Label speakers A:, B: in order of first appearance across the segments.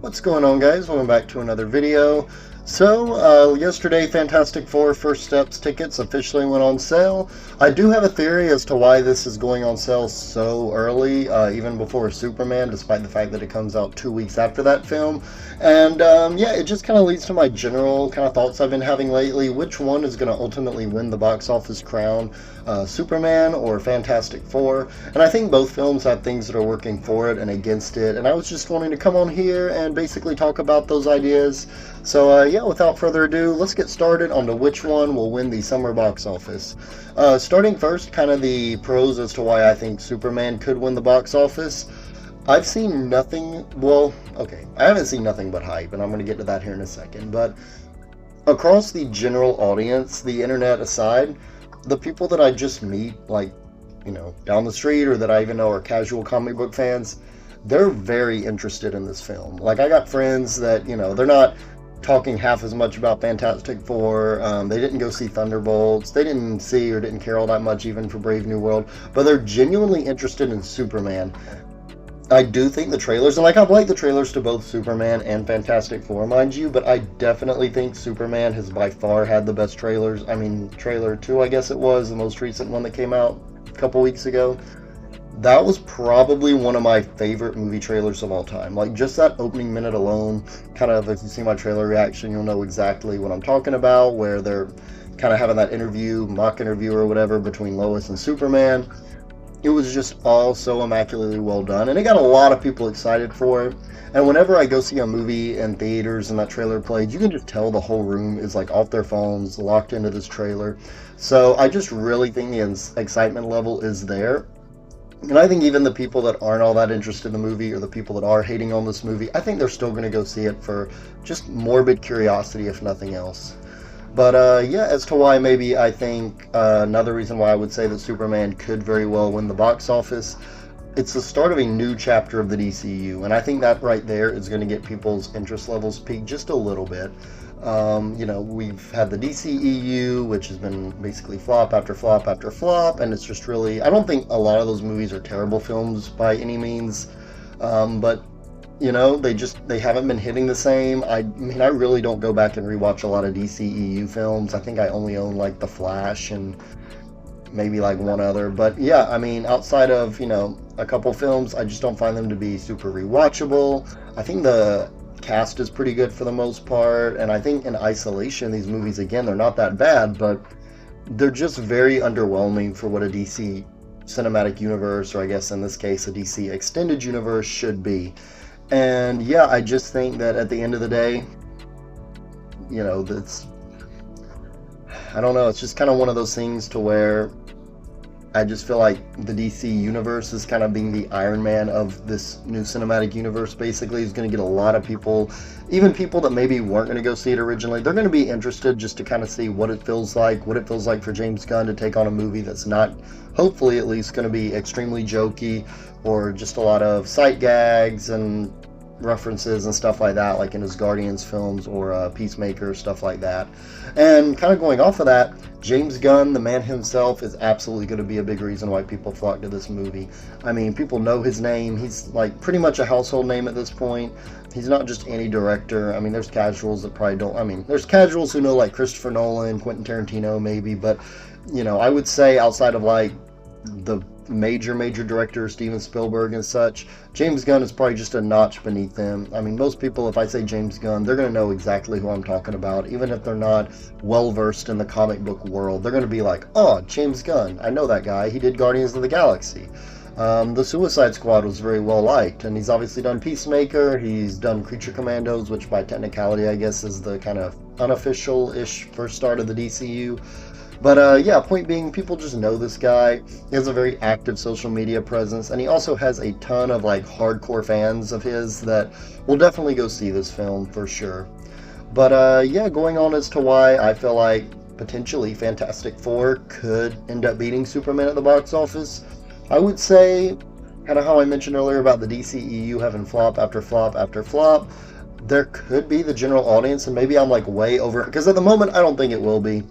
A: What's going on, guys? Welcome back to another video. Yesterday Fantastic Four First Steps tickets officially went on sale. I do have a theory as to why this is going on sale so early, even before Superman, despite the fact that it comes out 2 weeks after that film. And yeah, it just kind of leads to my general kind of thoughts I've been having lately. Which one is going to ultimately win the box office crown, Superman or Fantastic Four? And I think both films have things that are working for it and against it. And I was just wanting to come on here and basically talk about those ideas. Yeah, without further ado, let's get started on to which one will win the summer box office. Starting first, kind of the pros as to why I think Superman could win the box office. I've seen nothing, well, okay, I haven't seen nothing but hype, and I'm going to get to that here in a second, but across the general audience, the internet aside, the people that I just meet, like, down the street, or that I even know are casual comic book fans, they're very interested in this film. Like, I got friends that, they're not talking half as much about Fantastic Four. They didn't go see Thunderbolts. They didn't see or didn't care all that much even for Brave New World, but they're genuinely interested in Superman. I do think the trailers, and I've liked the trailers to both Superman and Fantastic Four, mind you, but I definitely think Superman has by far had the best trailers. I mean, trailer 2, I guess it was, the most recent one that came out a couple weeks ago. That was probably one of my favorite movie trailers of all time. Like, just that opening minute alone, kind of, if you see my trailer reaction, you'll know exactly what I'm talking about, where they're kind of having that interview, mock interview or whatever, between Lois and Superman. It was just all so immaculately well done, and it got a lot of people excited for it. And whenever I go see a movie in theaters and that trailer played, you can just tell the whole room is like off their phones, locked into this trailer. So I just really think the excitement level is there. And I think even the people that aren't all that interested in the movie, or the people that are hating on this movie, I think they're still going to go see it for just morbid curiosity, if nothing else. But yeah, as to why maybe I think another reason why I would say that Superman could very well win the box office, it's the start of a new chapter of the DCU, and I think that right there is going to get people's interest levels peaked just a little bit. We've had the DCEU, which has been basically flop after flop after flop, and it's just really, I don't think a lot of those movies are terrible films by any means, but they haven't been hitting the same. I mean, I really don't go back and rewatch a lot of DCEU films. I think I only own like The Flash and maybe like one other, but yeah, I mean, outside of, a couple films, I just don't find them to be super rewatchable. I think the cast is pretty good for the most part, and I think in isolation, these movies, again, they're not that bad, but they're just very underwhelming for what a DC cinematic universe, or I guess in this case, a DC extended universe should be. And yeah, I just think that at the end of the day, that's, I don't know, it's just kind of one of those things to where I just feel like the DC universe is kind of being the Iron Man of this new cinematic universe, basically. Is going to get a lot of people, even people that maybe weren't going to go see it originally, they're going to be interested just to kind of see what it feels like for James Gunn to take on a movie that's not, hopefully at least, going to be extremely jokey, or just a lot of sight gags and references and stuff like that, like in his Guardians films or Peacemaker, stuff like that. And kind of going off of that, James Gunn, the man himself, is absolutely going to be a big reason why people flock to this movie. I mean, people know his name. He's like pretty much a household name at this point. He's not just any director. I mean, there's casuals that probably don't. I mean, there's casuals who know like Christopher Nolan, Quentin Tarantino maybe, but I would say outside of like the major director Steven Spielberg and such, James Gunn is probably just a notch beneath them. I mean, most people, if I say James Gunn, they're going to know exactly who I'm talking about, even if they're not well versed in the comic book world. They're going to be like, oh, James Gunn, I know that guy, he did Guardians of the Galaxy. The Suicide Squad was very well liked, and he's obviously done Peacemaker, he's done Creature Commandos, which by technicality I guess is the kind of unofficial-ish first start of the DCU. But yeah, point being, people just know this guy. He has a very active social media presence, and he also has a ton of like hardcore fans of his that will definitely go see this film for sure. But yeah, going on as to why I feel like potentially Fantastic Four could end up beating Superman at the box office, I would say, kind of how I mentioned earlier about the DCEU having flop after flop after flop, there could be the general audience, and maybe I'm like way over it, because at the moment I don't think it will be.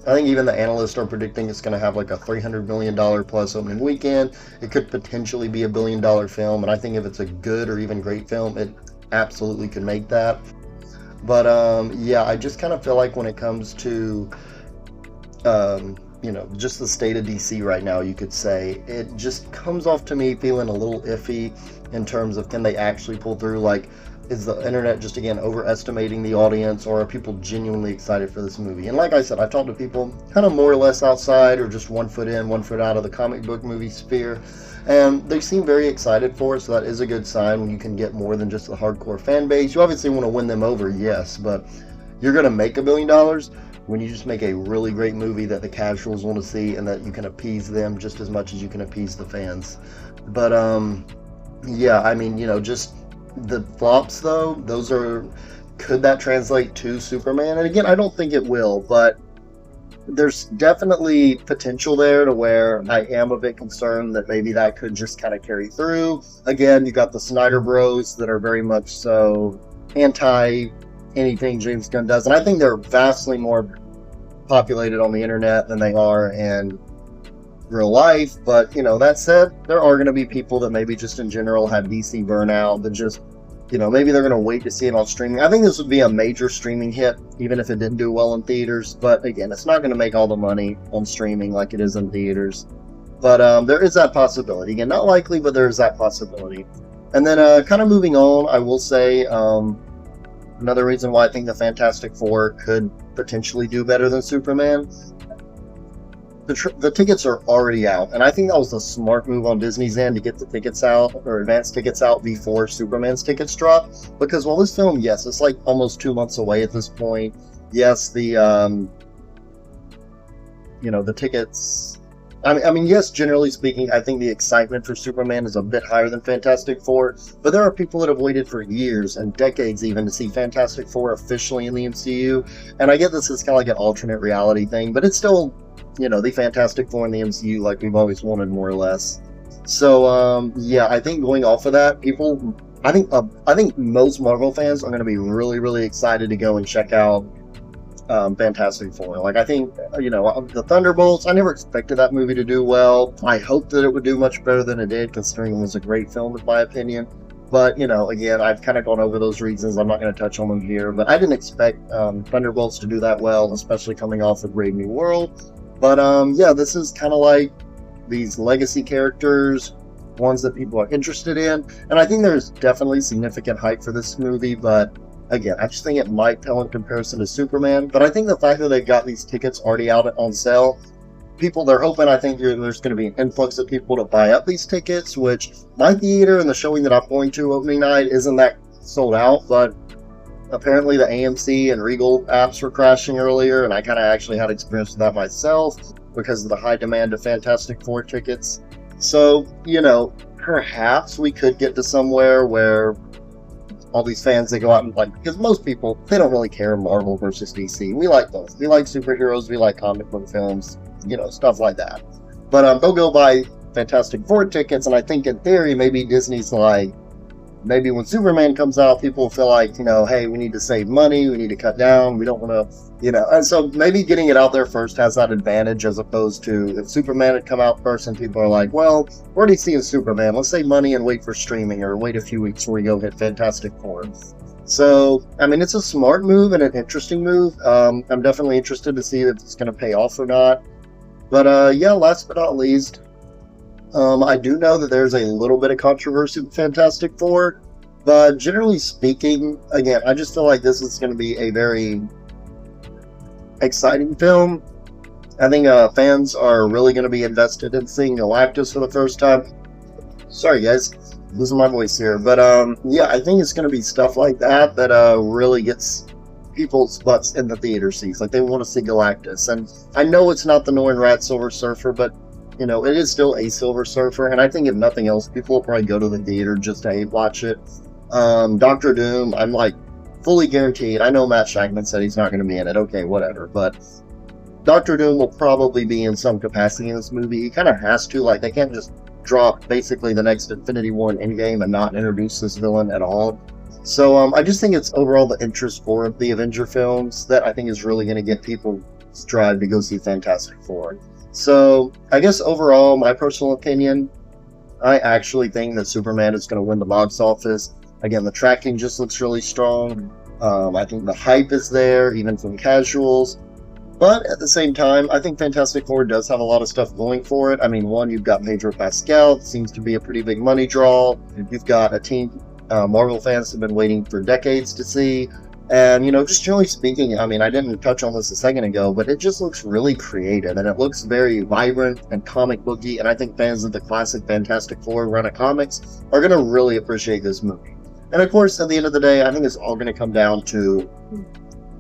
A: I think even the analysts are predicting it's going to have like a $300 million plus opening weekend. It could potentially be $1 billion film, and I think if it's a good or even great film, it absolutely could make that. But yeah, I just kind of feel like when it comes to just the state of DC right now, you could say, it just comes off to me feeling a little iffy in terms of, can they actually pull through? Like, is the internet just, again, overestimating the audience, or are people genuinely excited for this movie? And like I said, I've talked to people kind of more or less outside, or just 1 foot in, 1 foot out of the comic book movie sphere, and they seem very excited for it, so that is a good sign when you can get more than just the hardcore fan base. You obviously want to win them over, yes, but you're going to make $1 billion when you just make a really great movie that the casuals want to see, and that you can appease them just as much as you can appease the fans. But yeah, I mean, just the flops though, could that translate to Superman? And again, I don't think it will, but there's definitely potential there to where I am a bit concerned that maybe that could just kind of carry through. Again, you got the Snyder Bros that are very much so anti anything James Gunn does, and I think they're vastly more populated on the internet than they are in real life. But that said, there are going to be people that maybe just in general have DC burnout, that just maybe they're going to wait to see it on streaming. I think this would be a major streaming hit, even if it didn't do well in theaters. But again, it's not going to make all the money on streaming like it is in theaters. But there is that possibility. Again, not likely, but there is that possibility. And then kind of moving on, I will say another reason why I think the Fantastic Four could potentially do better than Superman. The tickets are already out, and I think that was a smart move on Disney's end to get the tickets out, or advance tickets out, before Superman's tickets drop. Because while this film, yes, it's like almost 2 months away at this point. Yes, the tickets. I mean, yes, generally speaking, I think the excitement for Superman is a bit higher than Fantastic Four, but there are people that have waited for years and decades even to see Fantastic Four officially in the MCU, and I get this is kind of like an alternate reality thing, but it's still, the Fantastic Four in the MCU like we've always wanted, more or less. So, yeah, I think going off of that, I think most Marvel fans are going to be really, really excited to go and check out Fantastic Four. Like, I think, the Thunderbolts, I never expected that movie to do well. I hoped that it would do much better than it did, considering it was a great film, in my opinion. But, again, I've kind of gone over those reasons. I'm not going to touch on them here. But I didn't expect Thunderbolts to do that well, especially coming off of Brave New World. But, yeah, this is kind of like these legacy characters, ones that people are interested in. And I think there's definitely significant hype for this movie, but again, I just think it might pale in comparison to Superman. But I think the fact that they've got these tickets already out on sale, they're hoping, I think there's going to be an influx of people to buy up these tickets, which my theater and the showing that I'm going to opening night isn't that sold out, but apparently the AMC and Regal apps were crashing earlier, and I kind of actually had experience with that myself because of the high demand of Fantastic Four tickets. So, perhaps we could get to somewhere where all these fans, they go out and because most people, they don't really care Marvel versus DC. We like both. We like superheroes, we like comic book films, stuff like that. But they'll go buy Fantastic Four tickets, and I think in theory, maybe Disney's like, maybe when Superman comes out, people feel like, hey, we need to save money, we need to cut down, we don't want to, and so maybe getting it out there first has that advantage, as opposed to if Superman had come out first and people are like, well, we're already seeing Superman, let's save money and wait for streaming, or wait a few weeks before we go hit Fantastic Four. So, I mean, it's a smart move and an interesting move. I'm definitely interested to see if it's going to pay off or not. But yeah, last but not least, I do know that there's a little bit of controversy with Fantastic Four, but generally speaking, again, I just feel like this is going to be a very exciting film. I think fans are really going to be invested in seeing Galactus for the first time. Sorry guys, losing my voice here, but yeah, I think it's going to be stuff like that that really gets people's butts in the theater seats. Like, they want to see Galactus, and I know it's not the Norrin Rath Silver Surfer, but it is still a Silver Surfer, and I think if nothing else, people will probably go to the theater just to watch it. Doctor Doom, I'm like fully guaranteed. I know Matt Shackman said he's not going to be in it. Okay, whatever. But Doctor Doom will probably be in some capacity in this movie. He kind of has to. Like, they can't just drop basically the next Infinity War and Endgame and not introduce this villain at all. So I just think it's overall the interest for the Avenger films that I think is really going to get people's drive to go see Fantastic Four. So, I guess overall, my personal opinion, I actually think that Superman is going to win the box office. Again, the tracking just looks really strong. I think the hype is there, even from casuals. But at the same time, I think Fantastic Four does have a lot of stuff going for it. I mean, one, you've got Pedro Pascal, it seems to be a pretty big money draw. You've got a team Marvel fans have been waiting for decades to see. And, you know, just generally speaking, I mean, I didn't touch on this a second ago, but it just looks really creative, and it looks very vibrant and comic booky, and I think fans of the classic Fantastic Four run of comics are going to really appreciate this movie. And of course, at the end of the day, I think it's all going to come down to,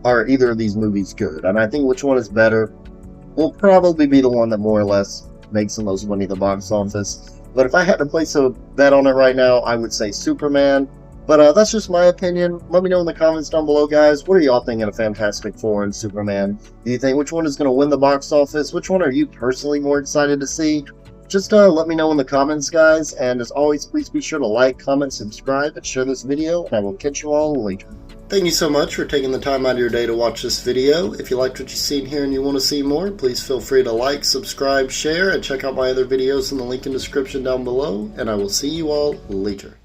A: are either of these movies good? And I think which one is better will probably be the one that more or less makes the most money at the box office. But if I had to place a bet on it right now, I would say Superman. But that's just my opinion. Let me know in the comments down below, guys. What are y'all thinking of Fantastic Four and Superman? Do you think which one is going to win the box office? Which one are you personally more excited to see? Just let me know in the comments, guys. And as always, please be sure to like, comment, subscribe, and share this video. And I will catch you all later. Thank you so much for taking the time out of your day to watch this video. If you liked what you've seen here and you want to see more, please feel free to like, subscribe, share, and check out my other videos in the link in the description down below. And I will see you all later.